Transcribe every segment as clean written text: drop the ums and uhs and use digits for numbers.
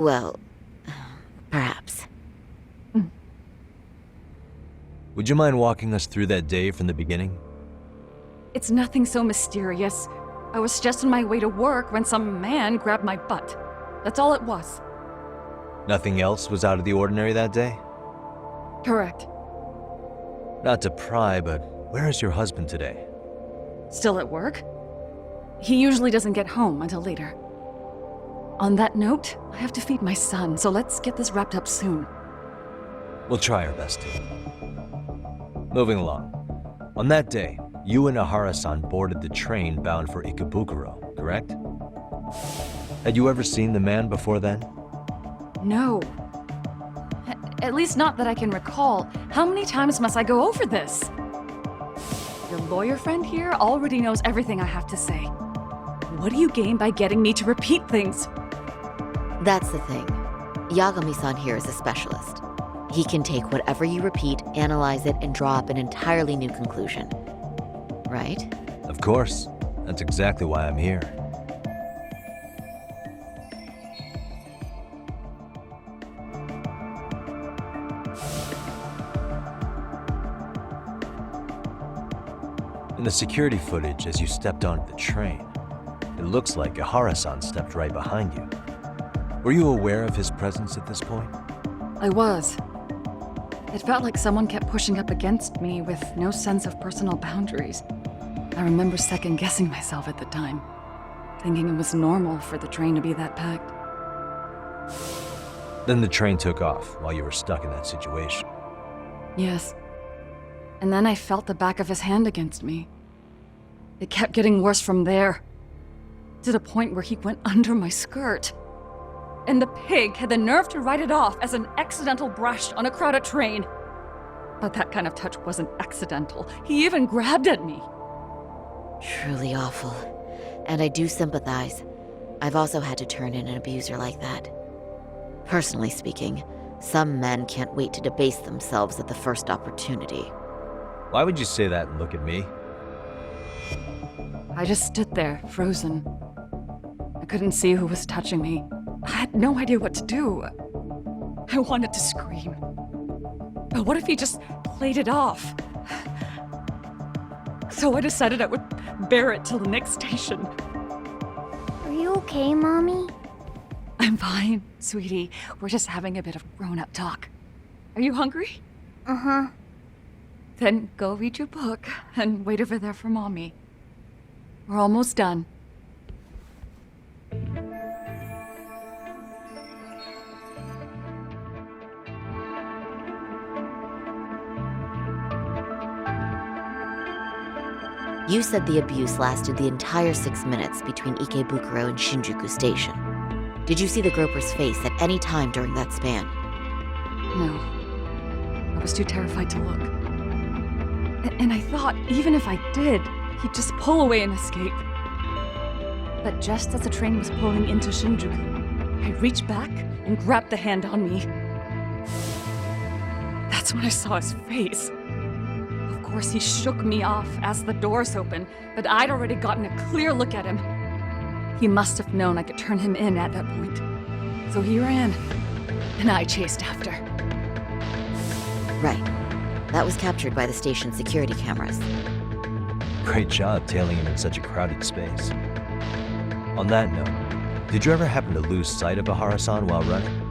Well, perhaps. Would you mind walking us through that day from the beginning? It's nothing so mysterious. I was just on my way to work when some man grabbed my butt. That's all it was. Nothing else was out of the ordinary that day? Correct. Not to pry, but where is your husband today? Still at work? He usually doesn't get home until later. On that note, I have to feed my son, so let's get this wrapped up soon. We'll try our best to. Moving along. On that day, you and Ahara-san boarded the train bound for Ikebukuro, correct? Had you ever seen the man before then? No. At least not that I can recall. How many times must I go over this? Your lawyer friend here already knows everything I have to say. What do you gain by getting me to repeat things? That's the thing. Yagami-san here is a specialist. He can take whatever you repeat, analyze it, and draw up an entirely new conclusion. Right? Of course. That's exactly why I'm here. In the security footage as you stepped onto the train, it looks like Ahara-san stepped right behind you. Were you aware of his presence at this point? I was. It felt like someone kept pushing up against me with no sense of personal boundaries. I remember second-guessing myself at the time, thinking it was normal for the train to be that packed. Then the train took off while you were stuck in that situation. Yes. And then I felt the back of his hand against me. It kept getting worse from there, to the point where he went under my skirt. And the pig had the nerve to write it off as an accidental brush on a crowded train. But that kind of touch wasn't accidental. He even grabbed at me. Truly awful. And I do sympathize. I've also had to turn in an abuser like that. Personally speaking, some men can't wait to debase themselves at the first opportunity. Why would you say that and look at me? I just stood there, frozen. I couldn't see who was touching me. I had no idea what to do. I wanted to scream. But what if he just played it off? So I decided I would bear it till the next station. Are you okay, Mommy? I'm fine, sweetie. We're just having a bit of grown-up talk. Are you hungry? Uh-huh. Then go read your book and wait over there for Mommy. We're almost done. You said the abuse lasted the entire 6 minutes between Ikebukuro and Shinjuku Station. Did you see the groper's face at any time during that span? No. I was too terrified to look. And I thought, even if I did, he'd just pull away and escape. But just as the train was pulling into Shinjuku, I reached back and grabbed the hand on me. That's when I saw his face. Of course, he shook me off as the doors opened, but I'd already gotten a clear look at him. He must have known I could turn him in at that point. So he ran, and I chased after. Right. That was captured by the station's security cameras. Great job tailing him in such a crowded space. On that note, did you ever happen to lose sight of Ahara-san while running?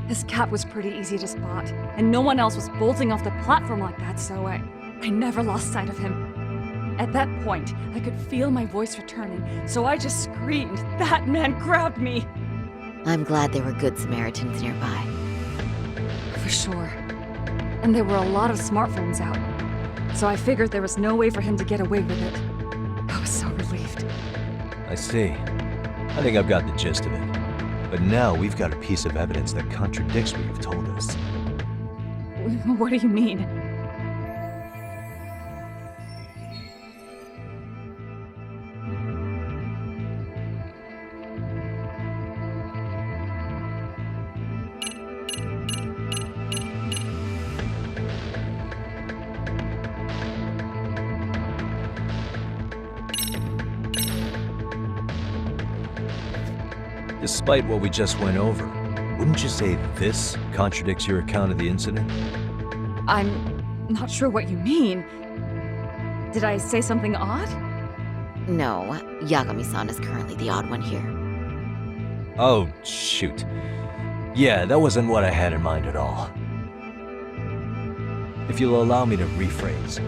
His cap was pretty easy to spot, and no one else was bolting off the platform like that, so I never lost sight of him. At that point, I could feel my voice returning, so I just screamed, "That man grabbed me!" I'm glad there were good Samaritans nearby. For sure. And there were a lot of smartphones out, so I figured there was no way for him to get away with it. I was so relieved. I see. I think I've got the gist of it. But now we've got a piece of evidence that contradicts what you've told us. What do you mean? Despite what we just went over, wouldn't you say this contradicts your account of the incident? I'm not sure what you mean. Did I say something odd? No, Yagami-san is currently the odd one here. Oh, shoot. Yeah, that wasn't what I had in mind at all. If you'll allow me to rephrase.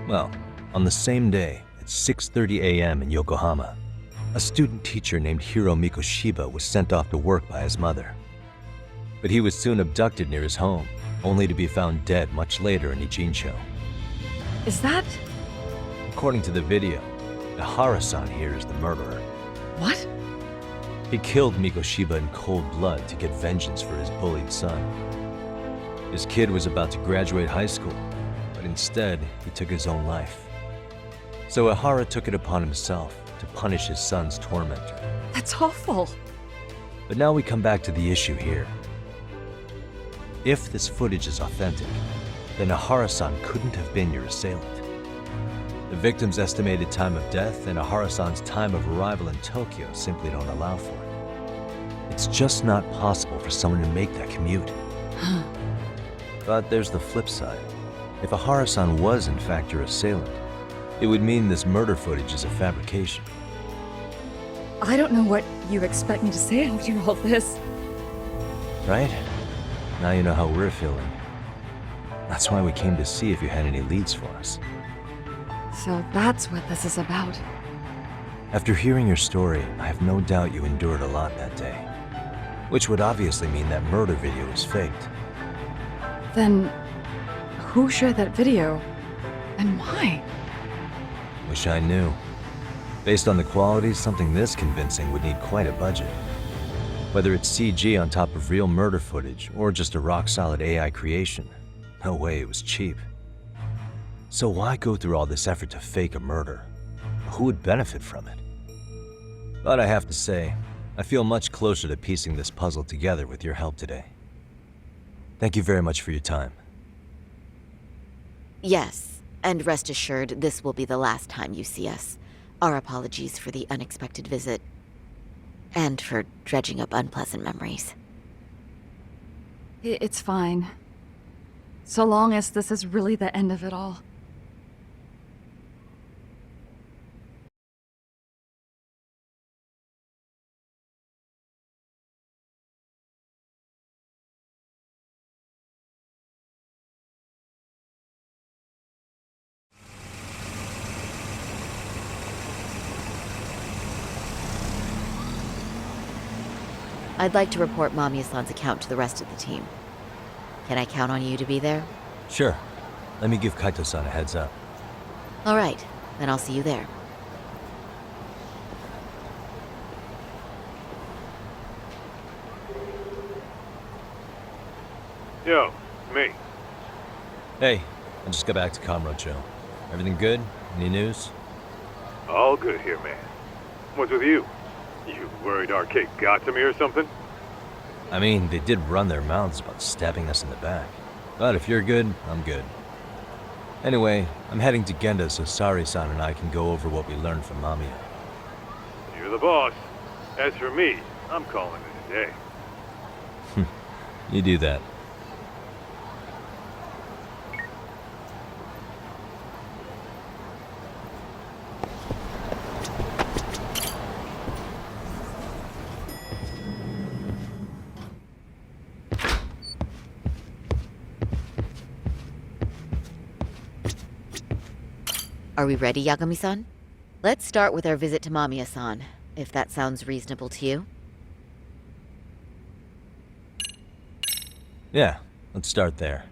Well, on the same day, at 6:30 a.m. in Yokohama, a student teacher named Hiro Mikoshiba was sent off to work by his mother. But he was soon abducted near his home, only to be found dead much later in Ijincho. Is that... According to the video, Ihara-san here is the murderer. what? He killed Mikoshiba in cold blood to get vengeance for his bullied son. His kid was about to graduate high school, but instead, he took his own life. So Ihara took it upon himself to punish his son's tormentor. That's awful. But now we come back to the issue here. If this footage is authentic, then Ihara-san couldn't have been your assailant. The victim's estimated time of death and Ihara-san's time of arrival in Tokyo simply don't allow for it. It's just not possible for someone to make that commute. But there's the flip side. If Ihara-san was in fact your assailant, it would mean this murder footage is a fabrication. I don't know what you expect me to say after all this. Right? Now you know how we're feeling. That's why we came to see if you had any leads for us. So that's what this is about. After hearing your story, I have no doubt you endured a lot that day. Which would obviously mean that murder video was faked. Then, who shared that video? And why? Wish I knew. Based on the quality, something this convincing would need quite a budget. Whether it's CG on top of real murder footage, or just a rock-solid AI creation, no way it was cheap. So why go through all this effort to fake a murder? Who would benefit from it? But I have to say, I feel much closer to piecing this puzzle together with your help today. Thank you very much for your time. Yes, and rest assured, this will be the last time you see us. Our apologies for the unexpected visit. And for dredging up unpleasant memories. It's fine. So long as this is really the end of it all. I'd like to report Mamiya-san's account to the rest of the team. Can I count on you to be there? Sure. Let me give Kaito-san a heads up. All right, then I'll see you there. Yo, me. Hey, I just got back to Kamurocho. Everything good? Any news? All good here, man. What's with you? You worried Arcade got to me or something? I mean, they did run their mouths about stabbing us in the back. But if you're good, I'm good. Anyway, I'm heading to Genda so Sari-san and I can go over what we learned from Mamiya. You're the boss. As for me, I'm calling it a day. You do that. Are we ready, Yagami-san? Let's start with our visit to Mamiya-san, if that sounds reasonable to you. Yeah, let's start there.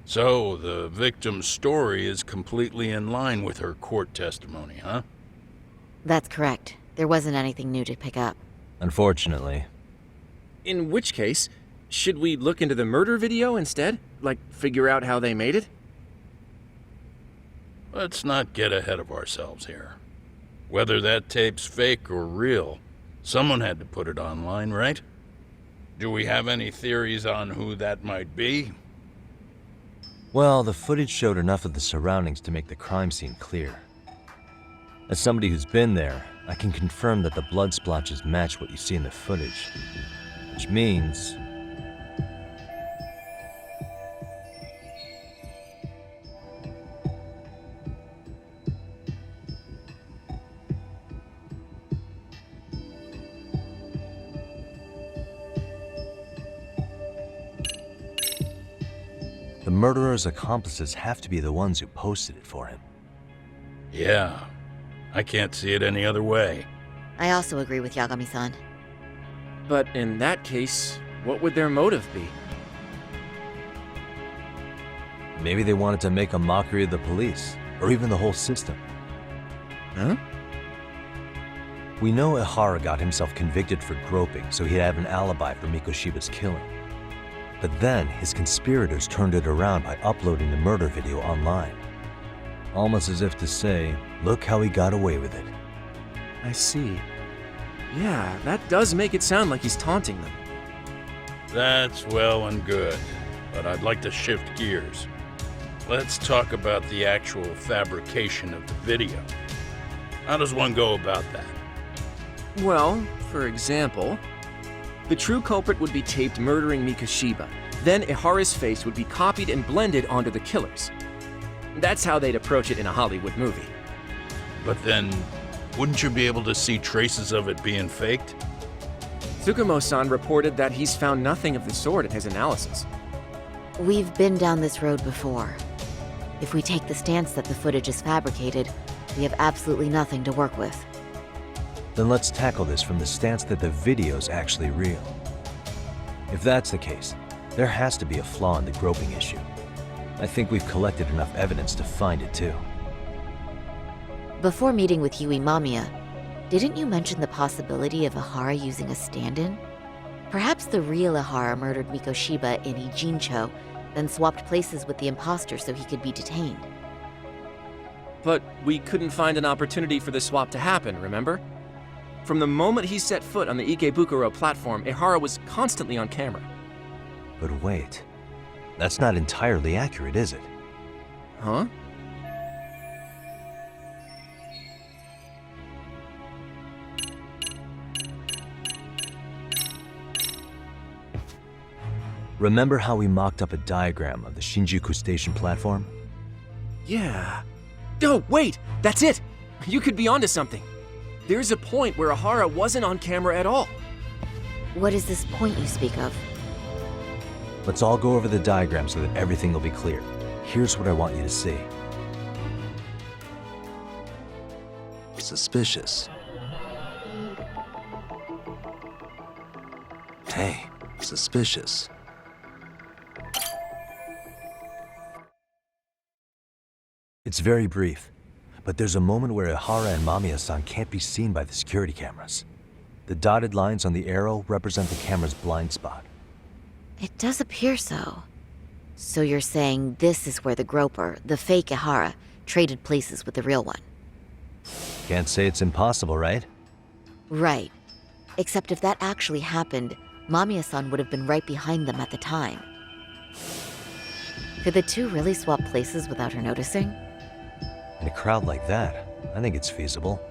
So, the victim's story is completely in line with her court testimony, huh? That's correct. There wasn't anything new to pick up. Unfortunately. In which case, should we look into the murder video instead? Like, figure out how they made it? Let's not get ahead of ourselves here. Whether that tape's fake or real, someone had to put it online, right? Do we have any theories on who that might be? Well, the footage showed enough of the surroundings to make the crime scene clear. As somebody who's been there, I can confirm that the blood splotches match what you see in the footage. Which means... the murderer's accomplices have to be the ones who posted it for him. Yeah, I can't see it any other way. I also agree with Yagami-san. But in that case, what would their motive be? Maybe they wanted to make a mockery of the police, or even the whole system. Huh? We know Ihara got himself convicted for groping, so he'd have an alibi for Mikoshiba's killing. But then, his conspirators turned it around by uploading the murder video online. Almost as if to say, look how he got away with it. I see. Yeah, that does make it sound like he's taunting them. That's well and good, but I'd like to shift gears. Let's talk about the actual fabrication of the video. How does one go about that? Well, for example, the true culprit would be taped murdering Mikoshiba. Then Ihara's face would be copied and blended onto the killers. That's how they'd approach it in a Hollywood movie. But then, wouldn't you be able to see traces of it being faked? Tsukumo-san reported that he's found nothing of the sort in his analysis. We've been down this road before. If we take the stance that the footage is fabricated, we have absolutely nothing to work with. Then let's tackle this from the stance that the video's actually real. If that's the case, there has to be a flaw in the groping issue. I think we've collected enough evidence to find it too. Before meeting with Yui Mamiya, didn't you mention the possibility of Ihara using a stand-in? Perhaps the real Ihara murdered Mikoshiba in Ijincho, then swapped places with the imposter so he could be detained. But we couldn't find an opportunity for the swap to happen, remember? From the moment he set foot on the Ikebukuro platform, Ihara was constantly on camera. But wait, that's not entirely accurate, is it? Huh? Remember how we mocked up a diagram of the Shinjuku station platform? Yeah. Oh, wait! That's it! You could be onto something. There's a point where Ihara wasn't on camera at all. What is this point you speak of? Let's all go over the diagram so that everything will be clear. Here's what I want you to see. Suspicious. Hey, suspicious. It's very brief, but there's a moment where Ihara and Mamiya-san can't be seen by the security cameras. The dotted lines on the arrow represent the camera's blind spot. It does appear so. So you're saying this is where the groper, the fake Ihara, traded places with the real one? Can't say it's impossible, right? Right. Except if that actually happened, Mamiya-san would have been right behind them at the time. Could the two really swap places without her noticing? In a crowd like that, I think it's feasible.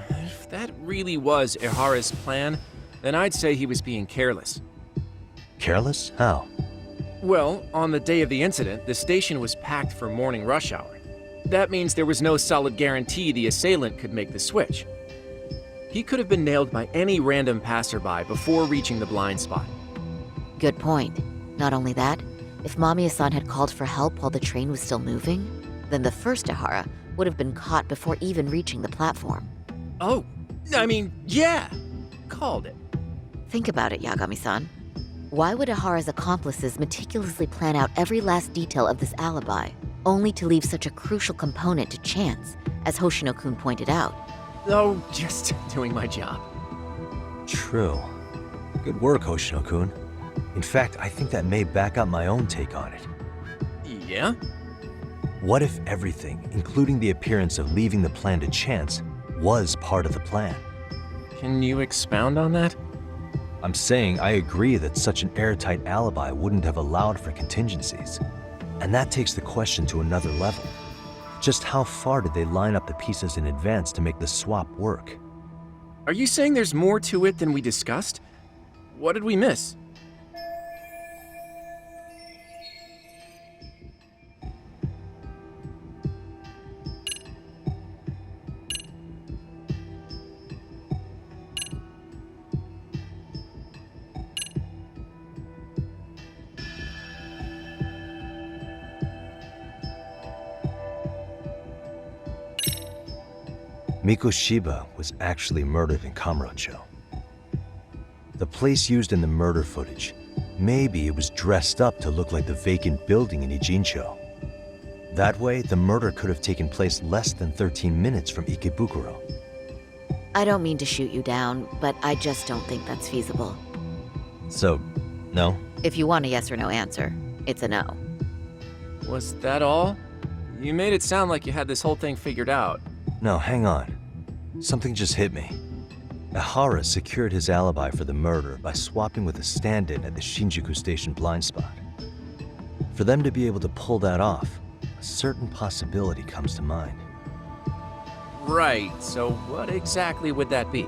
If that really was Ihara's plan, then I'd say he was being careless. Careless? How? Well, on the day of the incident, the station was packed for morning rush hour. That means there was no solid guarantee the assailant could make the switch. He could have been nailed by any random passerby before reaching the blind spot. Good point. Not only that, if Mamiya-san had called for help while the train was still moving, then the first Ihara would have been caught before even reaching the platform. Oh, I mean, yeah! called it. Think about it, Yagami-san. Why would Ihara's accomplices meticulously plan out every last detail of this alibi, only to leave such a crucial component to chance, as Hoshino-kun pointed out? Oh, just doing my job. True. Good work, Hoshino-kun. In fact, I think that may back up my own take on it. Yeah? What if everything, including the appearance of leaving the plan to chance, was part of the plan? Can you expound on that? I'm saying I agree that such an airtight alibi wouldn't have allowed for contingencies. And that takes the question to another level. Just how far did they line up the pieces in advance to make the swap work? Are you saying there's more to it than we discussed? What did we miss? Mikoshiba was actually murdered in Kamurocho. The place used in the murder footage, maybe it was dressed up to look like the vacant building in Ijincho. That way, the murder could have taken place less than 13 minutes from Ikebukuro. I don't mean to shoot you down, but I just don't think that's feasible. So, no? If you want a yes or no answer, it's a no. Was that all? You made it sound like you had this whole thing figured out. No, hang on. Something just hit me. Ihara secured his alibi for the murder by swapping with a stand-in at the Shinjuku Station blind spot. For them to be able to pull that off, a certain possibility comes to mind. Right, so what exactly would that be?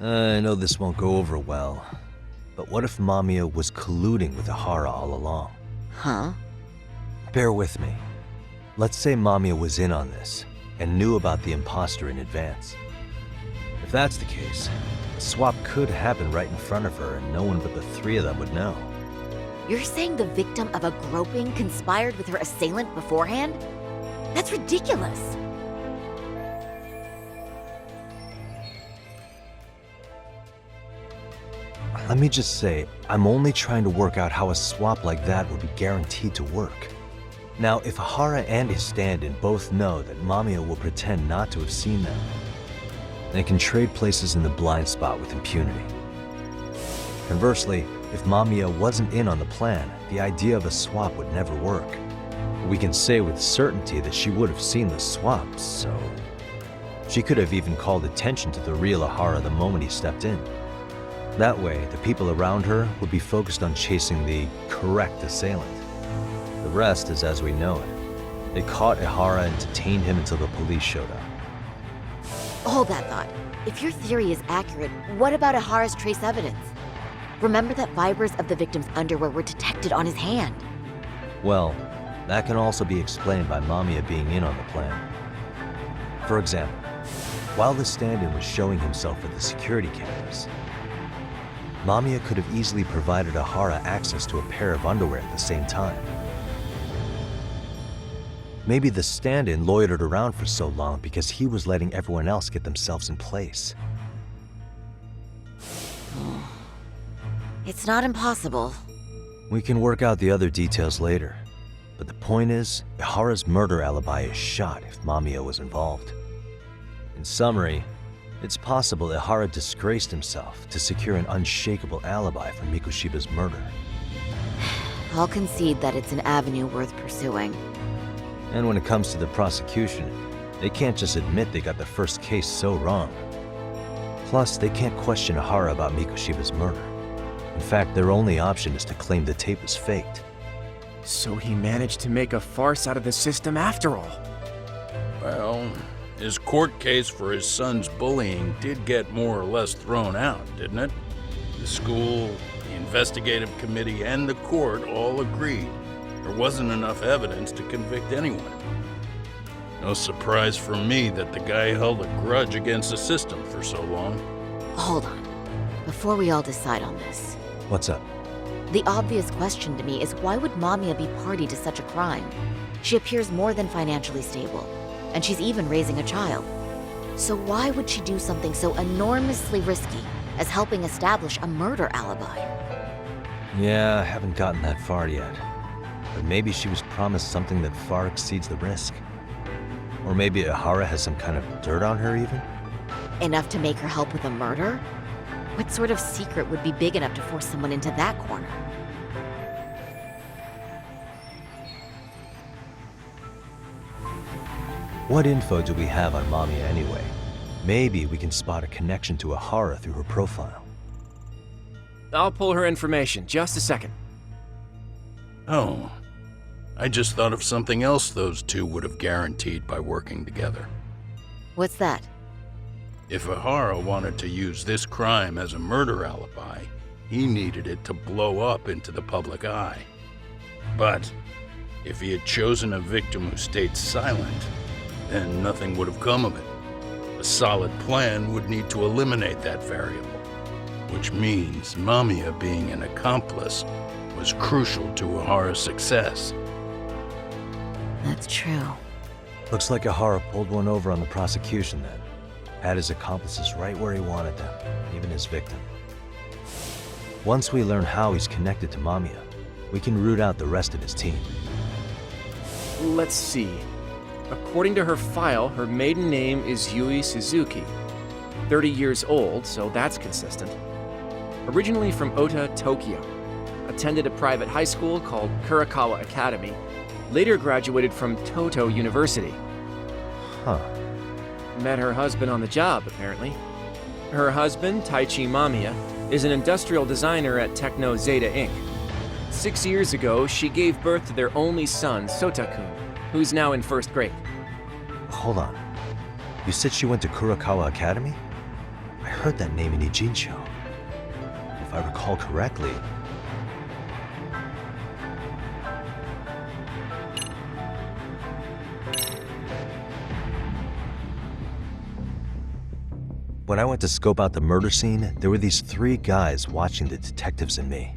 I know this won't go over well, but what if Mamiya was colluding with Ihara all along? Huh? Bear with me. Let's say Mamiya was in on this and knew about the imposter in advance. If that's the case, the swap could happen right in front of her and no one but the three of them would know. You're saying the victim of a groping conspired with her assailant beforehand? That's ridiculous. Let me just say, I'm only trying to work out how a swap like that would be guaranteed to work. Now, if Ihara and his stand-in both know that Mamiya will pretend not to have seen them, they can trade places in the blind spot with impunity. Conversely, if Mamiya wasn't in on the plan, the idea of a swap would never work. We can say with certainty that she would have seen the swap, so... She could have even called attention to the real Ihara the moment he stepped in. That way, the people around her would be focused on chasing the correct assailant. The rest is as we know it. They caught Ihara and detained him until the police showed up. Hold that thought. If your theory is accurate, what about Ihara's trace evidence? Remember that fibers of the victim's underwear were detected on his hand. Well, that can also be explained by Mamiya being in on the plan. For example, while the stand-in was showing himself at the security cameras, Mamiya could have easily provided Ihara access to a pair of underwear at the same time. Maybe the stand-in loitered around for so long because he was letting everyone else get themselves in place. It's not impossible. We can work out the other details later, but the point is, Ihara's murder alibi is shot if Mamiya was involved. In summary, It's possible Ihara disgraced himself to secure an unshakable alibi for Mikushiba's murder. I'll concede that it's an avenue worth pursuing. And when it comes to the prosecution, they can't just admit they got the first case so wrong. Plus, they can't question Ihara about Mikushiba's murder. In fact, their only option is to claim the tape was faked. So he managed to make a farce out of the system after all. Well, his court case for his son's bullying did get more or less thrown out, didn't it? The school, the investigative committee, and the court all agreed there wasn't enough evidence to convict anyone. No surprise for me that the guy held a grudge against the system for so long. Hold on. Before we all decide on this, What's up? the obvious question to me is why would Mamiya be party to such a crime? She appears more than financially stable, and she's even raising a child. So why would she do something so enormously risky as helping establish a murder alibi? Yeah, I haven't gotten that far yet. But maybe she was promised something that far exceeds the risk. Or maybe Ihara has some kind of dirt on her even? Enough to make her help with a murder? What sort of secret would be big enough to force someone into that corner? What info do we have on Mamiya anyway? Maybe we can spot a connection to Ihara through her profile. I'll pull her information. Just a second. Oh, I just thought of something else those two would have guaranteed by working together. What's that? If Ihara wanted to use this crime as a murder alibi, he needed it to blow up into the public eye. But if he had chosen a victim who stayed silent, then nothing would have come of it. A solid plan would need to eliminate that variable, which means Mamiya being an accomplice was crucial to Ihara's success. That's true. Looks like Ihara pulled one over on the prosecution then. Had his accomplices right where he wanted them, even his victim. Once we learn how he's connected to Mamiya, we can root out the rest of his team. Let's see. According to her file, her maiden name is Yui Suzuki. 30 years old, so that's consistent. Originally from Ota, Tokyo. Attended a private high school called Kurakawa Academy. Later graduated from Toto University. Huh. Met her husband on the job, apparently. Her husband, Taichi Mamiya, is an industrial designer at Techno Zeta Inc. 6 years ago, she gave birth to their only son, Sotakun, who's now in first grade. Hold on. You said she went to Kurakawa Academy? I heard that name in Ijincho. If I recall correctly... When I went to scope out the murder scene, there were these 3 guys watching the detectives and me.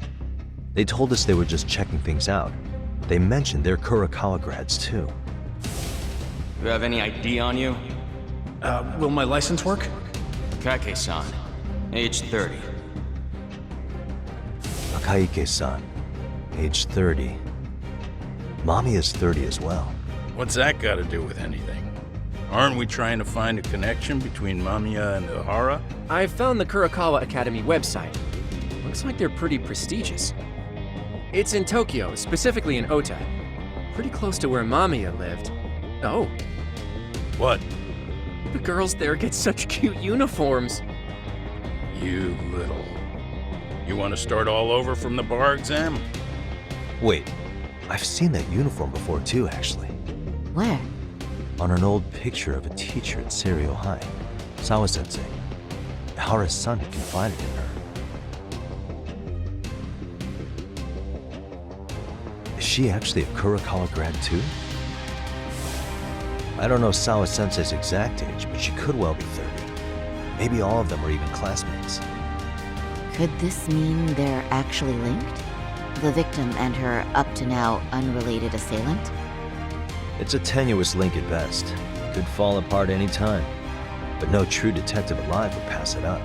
They told us they were just checking things out. They mentioned they're Kurakawa grads too. You have any ID on you? Will my license work? Kake-san, age 30. Takayuki-san, age 30. Mommy is 30 as well. What's that got to do with anything? Aren't we trying to find a connection between Mamiya and Ihara? I found the Kurakawa Academy website. Looks like they're pretty prestigious. It's in Tokyo, specifically in Ota. Pretty close to where Mamiya lived. Oh, What? the girls there get such cute uniforms. You little... You want to start all over from the bar exam? Wait, I've seen that uniform before too, actually. Where? On an old picture of a teacher at Seiryo High, Sawa-sensei. Ihara's son had confided in her. Is she actually a Kurakawa grad too? I don't know Sawa-sensei's exact age, but she could well be 30. Maybe all of them were even classmates. Could this mean they're actually linked? The victim and her up-to-now unrelated assailant? It's a tenuous link at best. Could fall apart any time. But no true detective alive would pass it up.